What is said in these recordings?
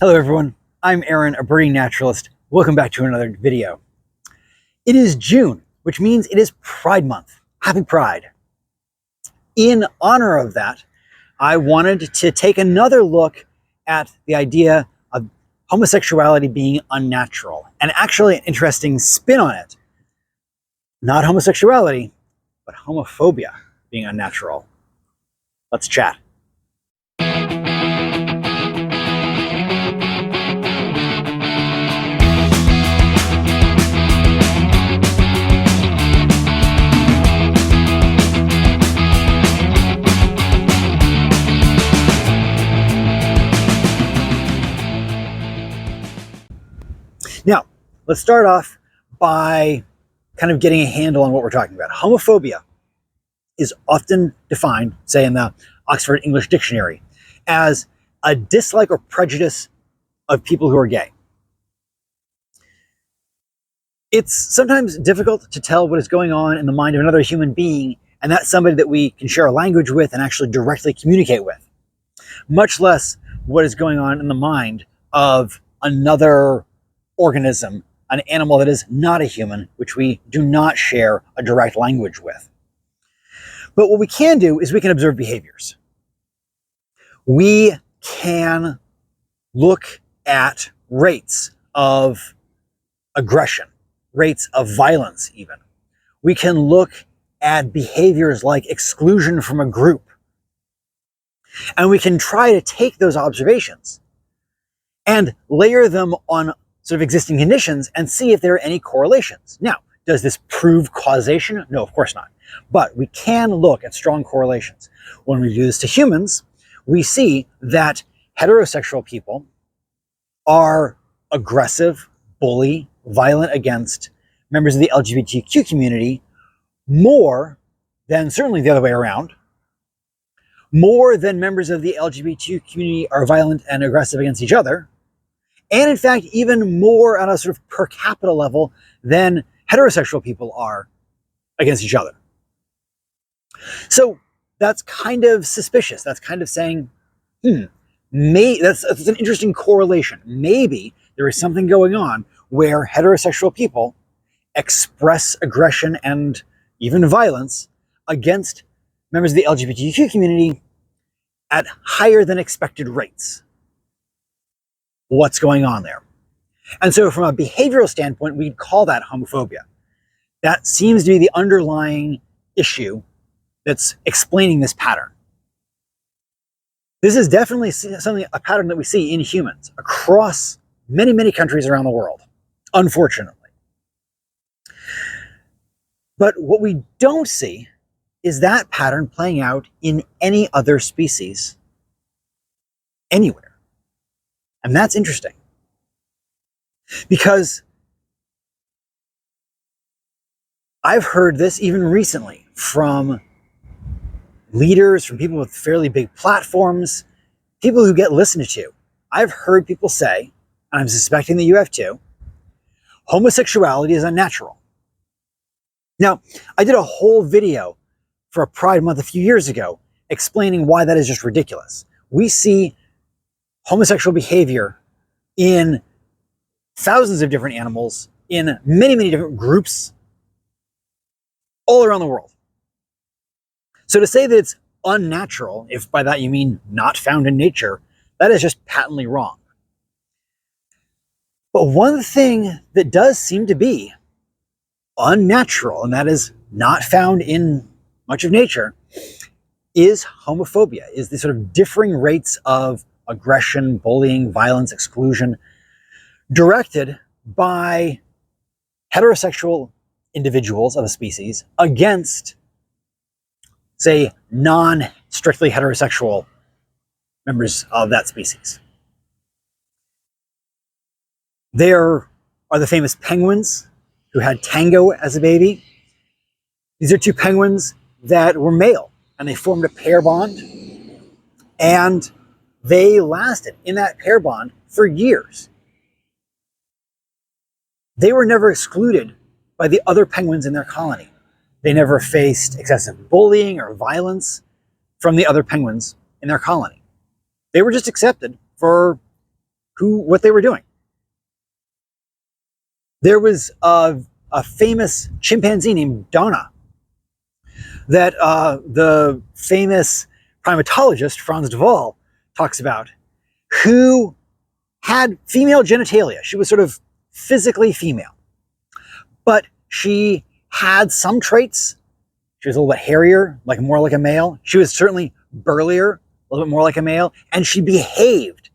Hello everyone, I'm Aaron, a birding naturalist. Welcome back to another video. It is June, which means it is Pride Month. Happy Pride. In honor of that, I wanted to take another look at the idea of homosexuality being unnatural, and actually an interesting spin on it. Not homosexuality, but homophobia being unnatural. Let's chat. Now, let's start off by kind of getting a handle on what we're talking about. Homophobia is often defined, say in the Oxford English Dictionary, as a dislike or prejudice of people who are gay. It's sometimes difficult to tell what is going on in the mind of another human being, and that's somebody that we can share a language with and actually directly communicate with, much less what is going on in the mind of another organism, an animal that is not a human, which we do not share a direct language with. But what we can do is we can observe behaviors. We can look at rates of aggression, rates of violence even. We can look at behaviors like exclusion from a group. And we can try to take those observations and layer them on sort of existing conditions and see if there are any correlations. Now, does this prove causation? No, of course not. But we can look at strong correlations. When we do this to humans, we see that heterosexual people are aggressive, bully, violent against members of the LGBTQ community more than certainly the other way around, more than members of the LGBT community are violent and aggressive against each other, and in fact, even more on a sort of per capita level than heterosexual people are against each other. So that's kind of suspicious. That's kind of saying, that's an interesting correlation. Maybe there is something going on where heterosexual people express aggression and even violence against members of the LGBTQ community at higher than expected rates. What's going on there? And so from a behavioral standpoint, we'd call that homophobia. That seems to be the underlying issue that's explaining this pattern. This is definitely a pattern that we see in humans across many, many countries around the world, unfortunately. But what we don't see is that pattern playing out in any other species anywhere. And that's interesting, because I've heard this even recently from leaders, from people with fairly big platforms, people who get listened to. I've heard people say, and I'm suspecting that you have too, homosexuality is unnatural. Now, I did a whole video for a Pride Month a few years ago explaining why that is just ridiculous. We see homosexual behavior in thousands of different animals, in many, many different groups all around the world. So to say that it's unnatural, if by that you mean not found in nature, that is just patently wrong. But one thing that does seem to be unnatural, and that is not found in much of nature, is homophobia, is the sort of differing rates of aggression, bullying, violence, exclusion, directed by heterosexual individuals of a species against, say, non-strictly heterosexual members of that species. There are the famous penguins who had Tango as a baby. These are two penguins that were male, and they formed a pair bond, and they lasted in that pair bond for years. They were never excluded by the other penguins in their colony. They never faced excessive bullying or violence from the other penguins in their colony. They were just accepted for what they were doing. There was a famous chimpanzee named Donna that the famous primatologist Franz de Waal talks about, who had female genitalia. She was sort of physically female, but she had some traits. She was a little bit hairier, more like a male. She was certainly burlier, a little bit more like a male, and she behaved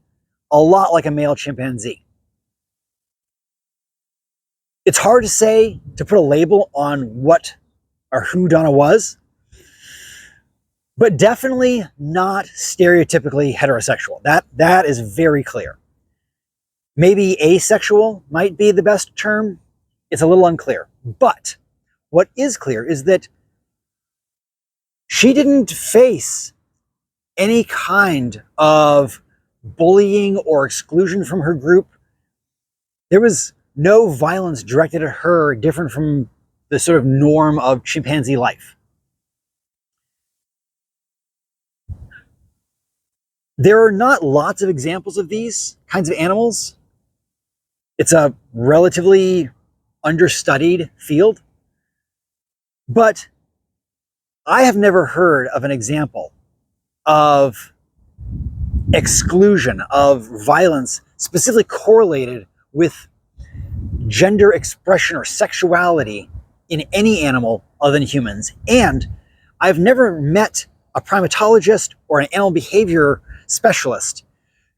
a lot like a male chimpanzee. It's hard to say, to put a label on what or who Donna was, but definitely not stereotypically heterosexual. That is very clear. Maybe asexual might be the best term. It's a little unclear. But what is clear is that she didn't face any kind of bullying or exclusion from her group. There was no violence directed at her different from the sort of norm of chimpanzee life. There are not lots of examples of these kinds of animals. It's a relatively understudied field, but I have never heard of an example of exclusion, of violence specifically correlated with gender expression or sexuality in any animal other than humans. And I've never met a primatologist or an animal behavior specialist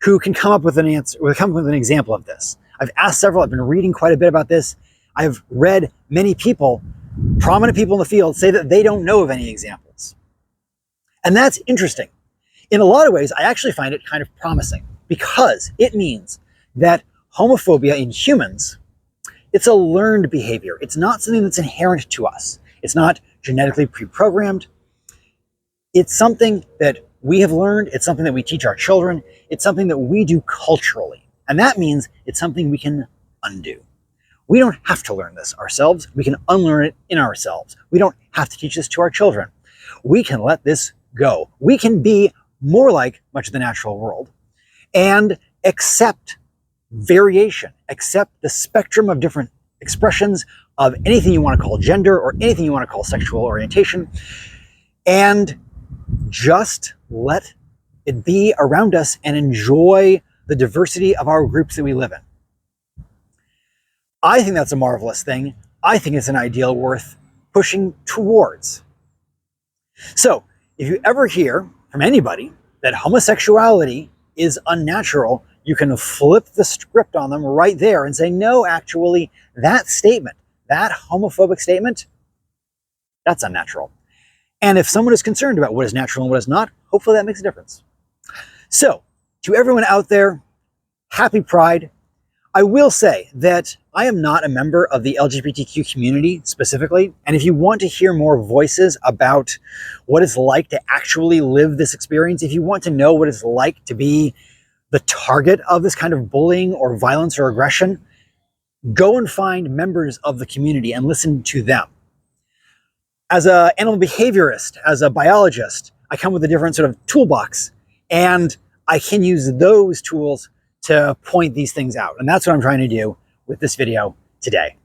who can come up with an answer, or come up with an example of this. I've asked several, I've been reading quite a bit about this. I've read many people, prominent people in the field, say that they don't know of any examples. And that's interesting. In a lot of ways, I actually find it kind of promising, because it means that homophobia in humans, it's a learned behavior. It's not something that's inherent to us. It's not genetically pre-programmed. It's something that we have learned. It's something that we teach our children. It's something that we do culturally. And that means it's something we can undo. We don't have to learn this ourselves. We can unlearn it in ourselves. We don't have to teach this to our children. We can let this go. We can be more like much of the natural world and accept variation, accept the spectrum of different expressions of anything you want to call gender or anything you want to call sexual orientation, and just let it be around us and enjoy the diversity of our groups that we live in. I think that's a marvelous thing. I think it's an ideal worth pushing towards. So, if you ever hear from anybody that homosexuality is unnatural, you can flip the script on them right there and say, no, actually, that statement, that homophobic statement, that's unnatural. And if someone is concerned about what is natural and what is not, hopefully that makes a difference. So, to everyone out there, happy Pride. I will say that I am not a member of the LGBTQ community specifically, and if you want to hear more voices about what it's like to actually live this experience, if you want to know what it's like to be the target of this kind of bullying or violence or aggression, go and find members of the community and listen to them. As an animal behaviorist, as a biologist, I come with a different sort of toolbox, and I can use those tools to point these things out. And that's what I'm trying to do with this video today.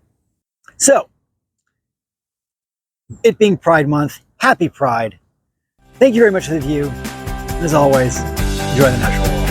So, it being Pride Month, happy Pride. Thank you very much for the view. And as always, enjoy the natural world.